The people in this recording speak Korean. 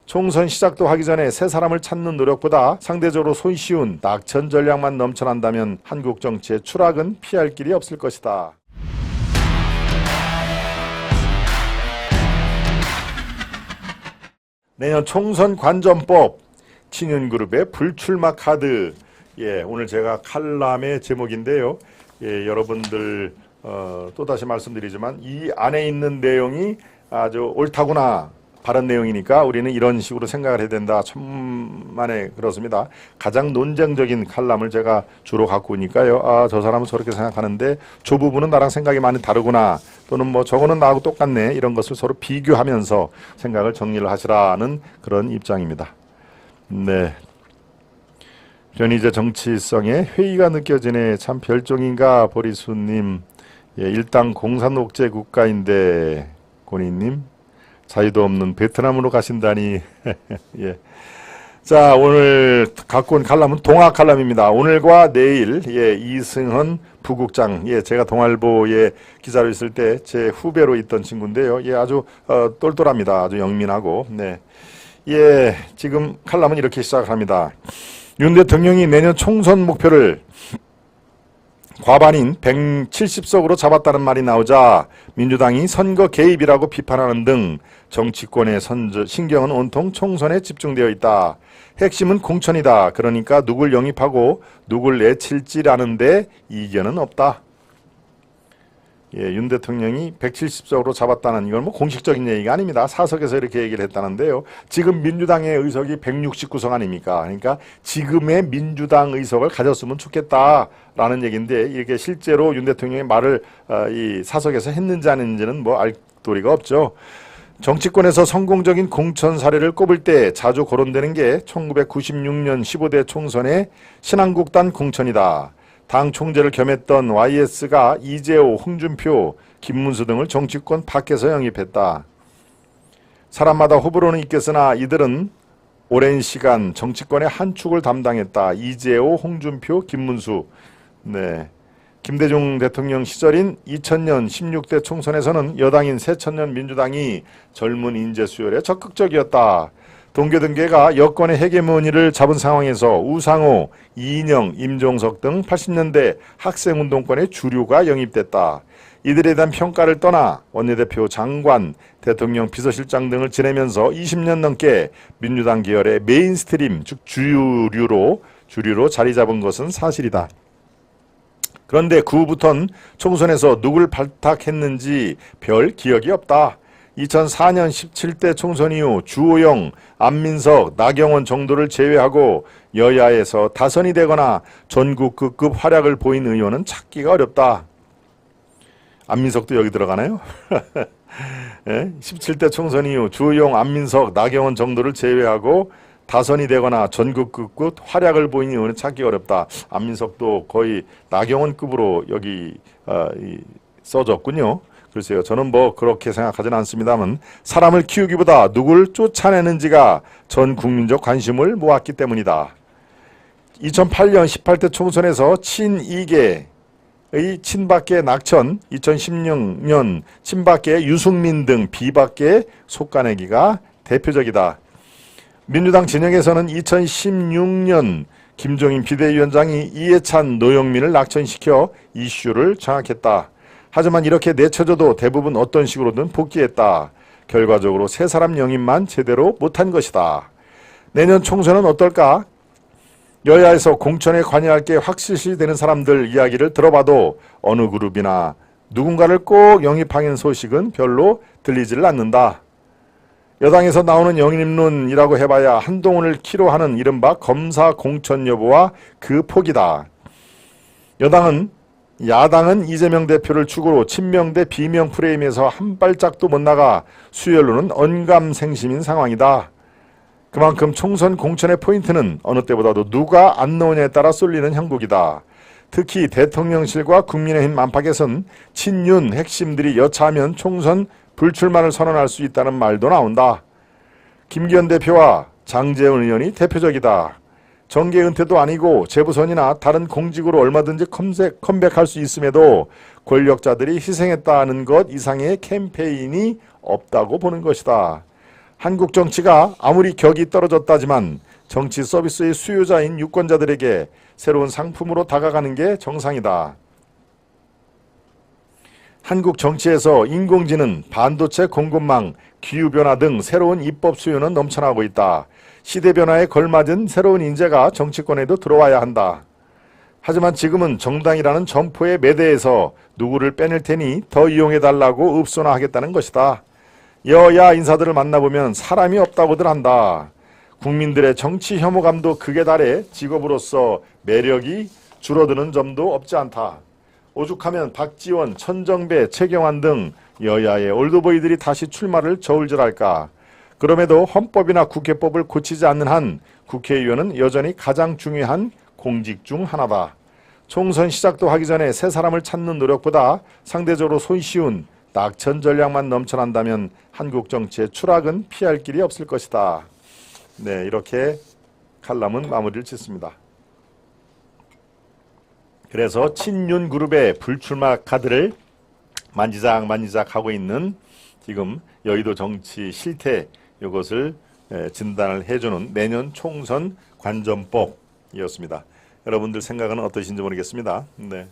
총선 시작도 하기 전에 새 사람을 찾는 노력보다 상대적으로 손쉬운 낙천 전략만 넘쳐난다면 한국 정치의 추락은 피할 길이 없을 것이다. 내년 총선 관전법, 친윤그룹의 불출마 카드. 오늘 제가 칼럼의 제목인데요. 여러분들 또다시 말씀드리지만 이 안에 있는 내용이 아주 옳다구나, 바른 내용이니까 우리는 이런 식으로 생각을 해야 된다. 천만에 그렇습니다. 가장 논쟁적인 칼럼을 제가 주로 갖고 오니까요. 저 사람은 저렇게 생각하는데 저 부분은 나랑 생각이 많이 다르구나, 또는 뭐 저거는 나하고 똑같네, 이런 것을 서로 비교하면서 생각을 정리를 하시라는 그런 입장입니다. 네. 변희재 정치성에 회의가 느껴지네. 참 별종인가 보리수님. 일당 공산독재 국가인데 고니님, 자유도 없는 베트남으로 가신다니. 자, 오늘 갖고 온 칼럼은 동아 칼럼입니다. 오늘과 내일 이승헌 부국장, 제가 동아일보에 기자로 있을 때 제 후배로 있던 친구인데요. 아주 똘똘합니다. 아주 영민하고. 지금 칼럼은 이렇게 시작합니다. 윤 대통령이 내년 총선 목표를 과반인 170석으로 잡았다는 말이 나오자 민주당이 선거 개입이라고 비판하는 등 정치권의 신경은 온통 총선에 집중되어 있다. 핵심은 공천이다. 그러니까 누굴 영입하고 누굴 내칠지라는데 이견은 없다. 윤 대통령이 170석으로 잡았다는, 이건 뭐 공식적인 얘기가 아닙니다. 사석에서 이렇게 얘기를 했다는데요. 지금 민주당의 의석이 169석 아닙니까? 그러니까 지금의 민주당 의석을 가졌으면 좋겠다라는 얘기인데, 이게 실제로 윤 대통령의 말을 이 사석에서 했는지 안 했는지는 뭐 알 도리가 없죠. 정치권에서 성공적인 공천 사례를 꼽을 때 자주 거론되는 게 1996년 15대 총선의 신한국단 공천이다. 당 총재를 겸했던 YS가 이재호, 홍준표, 김문수 등을 정치권 밖에서 영입했다. 사람마다 호불호는 있겠으나 이들은 오랜 시간 정치권의 한 축을 담당했다. 이재호, 홍준표, 김문수. 김대중 대통령 시절인 2000년 16대 총선에서는 여당인 새천년 민주당이 젊은 인재 수혈에 적극적이었다. 동교등계가 여권의 헤게모니를 잡은 상황에서 우상호, 이인영, 임종석 등 80년대 학생운동권의 주류가 영입됐다. 이들에 대한 평가를 떠나 원내대표, 장관, 대통령 비서실장 등을 지내면서 20년 넘게 민주당 계열의 메인스트림, 즉 주류로 자리 잡은 것은 사실이다. 그런데 그 후부터는 총선에서 누굴 발탁했는지 별 기억이 없다. 2004년 17대 총선 이후 주호영, 안민석, 나경원 정도를 제외하고 여야에서 다선이 되거나 전국급 활약을 보인 의원은 찾기가 어렵다. 안민석도 여기 들어가나요? 17대 총선 이후 주호영, 안민석, 나경원 정도를 제외하고 다선이 되거나 전국급 활약을 보인 의원은 찾기 어렵다. 안민석도 거의 나경원급으로 여기 써졌군요. 글쎄요, 저는 뭐 그렇게 생각하지는 않습니다만 사람을 키우기보다 누굴 쫓아내는지가 전 국민적 관심을 모았기 때문이다. 2008년 18대 총선에서 친이계의 친박계 낙천, 2016년 친박계 유승민 등 비박계 속가내기가 대표적이다. 민주당 진영에서는 2016년 김종인 비대위원장이 이해찬, 노영민을 낙천시켜 이슈를 장악했다. 하지만 이렇게 내쳐져도 대부분 어떤 식으로든 복귀했다. 결과적으로 세 사람 영입만 제대로 못한 것이다. 내년 총선은 어떨까? 여야에서 공천에 관여할 게 확실시 되는 사람들 이야기를 들어봐도 어느 그룹이나 누군가를 꼭 영입하는 소식은 별로 들리지를 않는다. 여당에서 나오는 영입론이라고 해봐야 한동훈을 키로 하는 이른바 검사 공천 여부와 그 폭이다. 야당은 이재명 대표를 축으로 친명 대 비명 프레임에서 한 발짝도 못 나가 수혈로는 언감생심인 상황이다. 그만큼 총선 공천의 포인트는 어느 때보다도 누가 안 나오냐에 따라 쏠리는 형국이다. 특히 대통령실과 국민의힘 안팎에선 친윤 핵심들이 여차하면 총선 불출마를 선언할 수 있다는 말도 나온다. 김기현 대표와 장제원 의원이 대표적이다. 정계 은퇴도 아니고 재부선이나 다른 공직으로 얼마든지 컴백할 수 있음에도 권력자들이 희생했다는 것 이상의 캠페인이 없다고 보는 것이다. 한국 정치가 아무리 격이 떨어졌다지만 정치 서비스의 수요자인 유권자들에게 새로운 상품으로 다가가는 게 정상이다. 한국 정치에서 인공지능, 반도체 공급망, 기후변화 등 새로운 입법 수요는 넘쳐나고 있다. 시대 변화에 걸맞은 새로운 인재가 정치권에도 들어와야 한다. 하지만 지금은 정당이라는 점포의 매대에서 누구를 빼낼 테니 더 이용해달라고 읍소나하겠다는 것이다. 여야 인사들을 만나보면 사람이 없다고들 한다. 국민들의 정치 혐오감도 극에 달해 직업으로서 매력이 줄어드는 점도 없지 않다. 오죽하면 박지원, 천정배, 최경환 등 여야의 올드보이들이 다시 출마를 저울질할까. 그럼에도 헌법이나 국회법을 고치지 않는 한 국회의원은 여전히 가장 중요한 공직 중 하나다. 총선 시작도 하기 전에 새 사람을 찾는 노력보다 상대적으로 손쉬운 낙천 전략만 넘쳐난다면 한국 정치의 추락은 피할 길이 없을 것이다. 네, 이렇게 칼럼은 마무리를 짓습니다. 그래서 친윤 그룹의 불출마 카드를 만지작 하고 있는 지금 여의도 정치 실태, 이것을 진단을 해주는 내년 총선 관전법이었습니다. 여러분들 생각은 어떠신지 모르겠습니다. 네.